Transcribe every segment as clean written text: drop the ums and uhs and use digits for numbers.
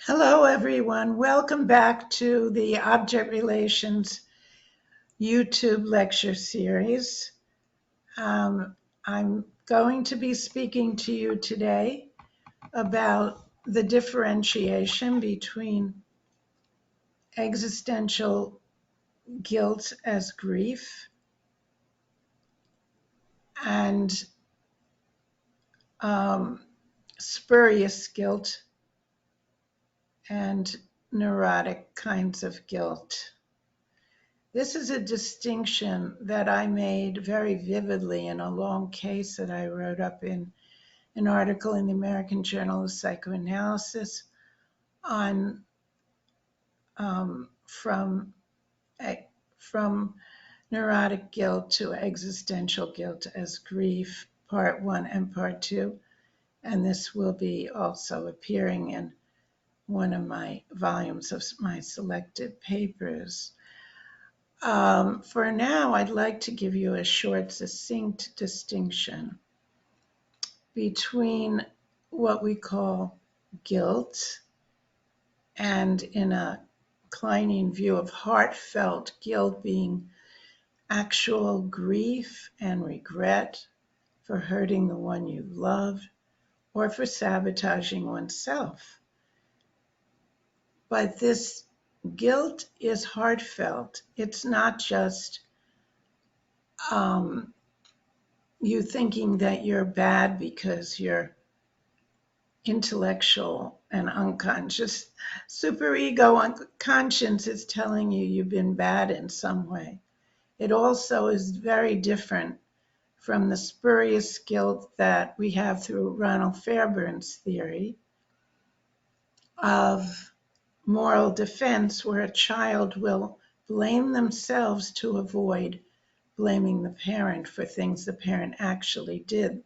Hello, everyone. Welcome back to the Object Relations YouTube lecture series. I'm going to be speaking to you today about the differentiation between existential guilt as grief and spurious guilt and neurotic kinds of guilt. This is a distinction that I made very vividly in a long case that I wrote up in an article in the American Journal of Psychoanalysis on from neurotic guilt to existential guilt as grief, part 1 and part 2. And this will be also appearing in one of my volumes of my selected papers. For now, I'd like to give you a short, succinct distinction between what we call guilt and, in a Kleinian view of heartfelt guilt, being actual grief and regret for hurting the one you loved or for sabotaging oneself. But this guilt is heartfelt. It's not just you thinking that you're bad because you're intellectual and unconscious. Superego conscience is telling you you've been bad in some way. It also is very different from the spurious guilt that we have through Ronald Fairbairn's theory of moral defense, where a child will blame themselves to avoid blaming the parent for things the parent actually did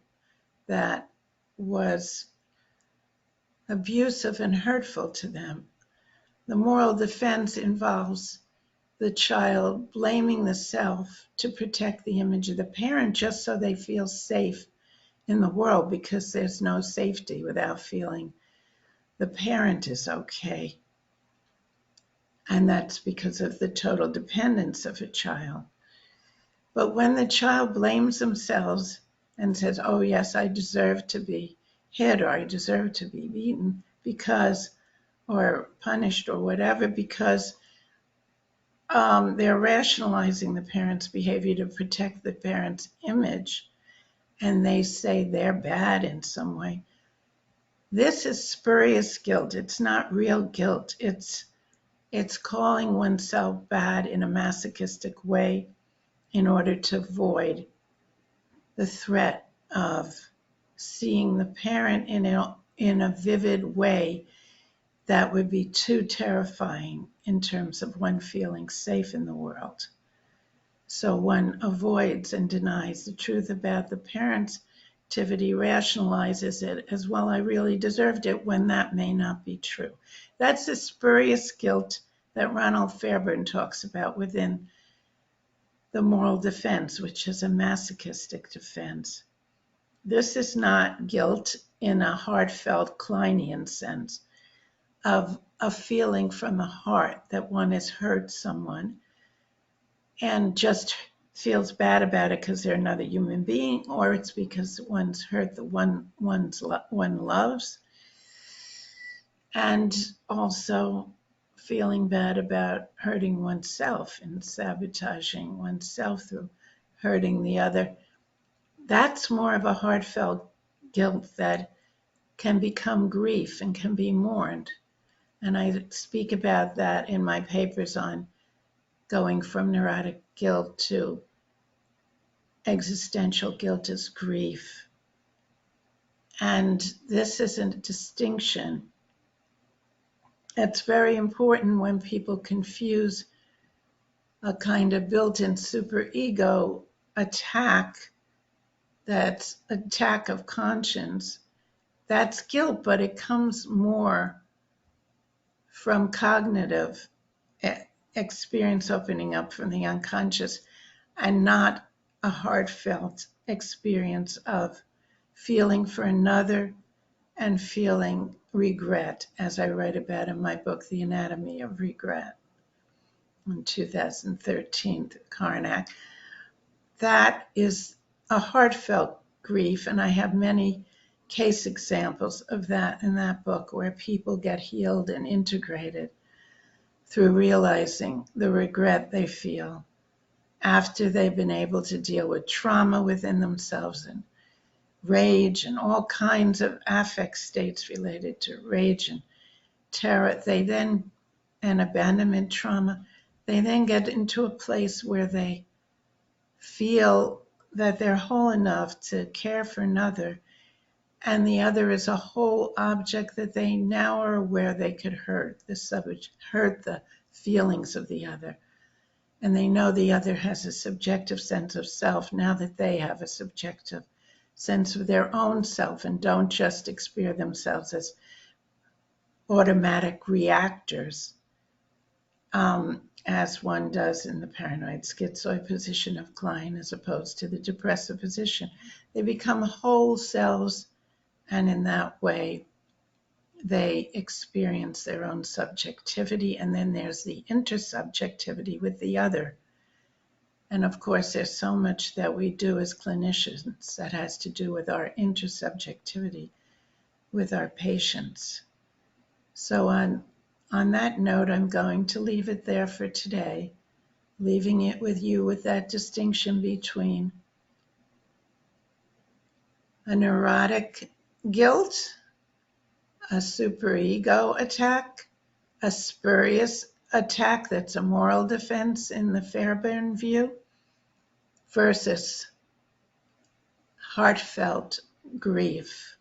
that was abusive and hurtful to them. The moral defense involves the child blaming the self to protect the image of the parent just so they feel safe in the world, because there's no safety without feeling the parent is okay. And that's because of the total dependence of a child. But when the child blames themselves and says, oh, yes, I deserve to be hit, or I deserve to be beaten because, or punished or whatever, because they're rationalizing the parent's behavior to protect the parent's image, and they say they're bad in some way. This is spurious guilt. It's not real guilt. It's calling oneself bad in a masochistic way in order to avoid the threat of seeing the parent in a vivid way that would be too terrifying in terms of one feeling safe in the world. So one avoids and denies the truth about the parent's activity, rationalizes it as, well, I really deserved it, when that may not be true. That's the spurious guilt that Ronald Fairbain talks about within the moral defense, which is a masochistic defense. This is not guilt in a heartfelt Kleinian sense of a feeling from the heart that one has hurt someone and just feels bad about it because they're another human being, or it's because one's hurt the one loves, and also feeling bad about hurting oneself and sabotaging oneself through hurting the other. That's more of a heartfelt guilt that can become grief and can be mourned. And I speak about that in my papers on going from neurotic guilt to existential guilt as grief. And this is a distinction that's very important when people confuse a kind of built-in superego attack, that's attack of conscience. That's guilt, but it comes more from cognitive experience opening up from the unconscious, and not a heartfelt experience of feeling for another and feeling regret, as I write about in my book, The Anatomy of Regret, in 2013, Karnak. That is a heartfelt grief, and I have many case examples of that in that book where people get healed and integrated through realizing the regret they feel after they've been able to deal with trauma within themselves and rage and all kinds of affect states related to rage and terror. And abandonment trauma, they then get into a place where they feel that they're whole enough to care for another, and the other is a whole object that they now are aware they could hurt the feelings of the other. And they know the other has a subjective sense of self now that they have a subjective sense of their own self and don't just experience themselves as automatic reactors, as one does in the paranoid schizoid position of Klein, as opposed to the depressive position. They become whole selves, and in that way, they experience their own subjectivity, and then there's the intersubjectivity with the other. And of course, there's so much that we do as clinicians that has to do with our intersubjectivity with our patients. So on that note, I'm going to leave it there for today, leaving it with you with that distinction between a neurotic guilt, a superego attack, a spurious attack that's a moral defense in the Fairbairn view, versus heartfelt grief.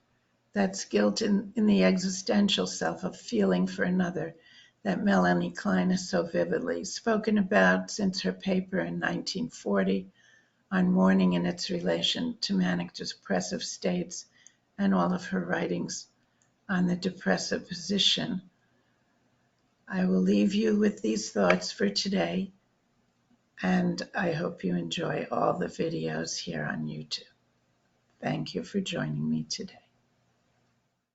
That's guilt in the existential self of feeling for another that Melanie Klein has so vividly spoken about since her paper in 1940 on mourning and its relation to manic depressive states, and all of her writings on the depressive position. I will leave you with these thoughts for today, and I hope you enjoy all the videos here on YouTube. Thank you for joining me today.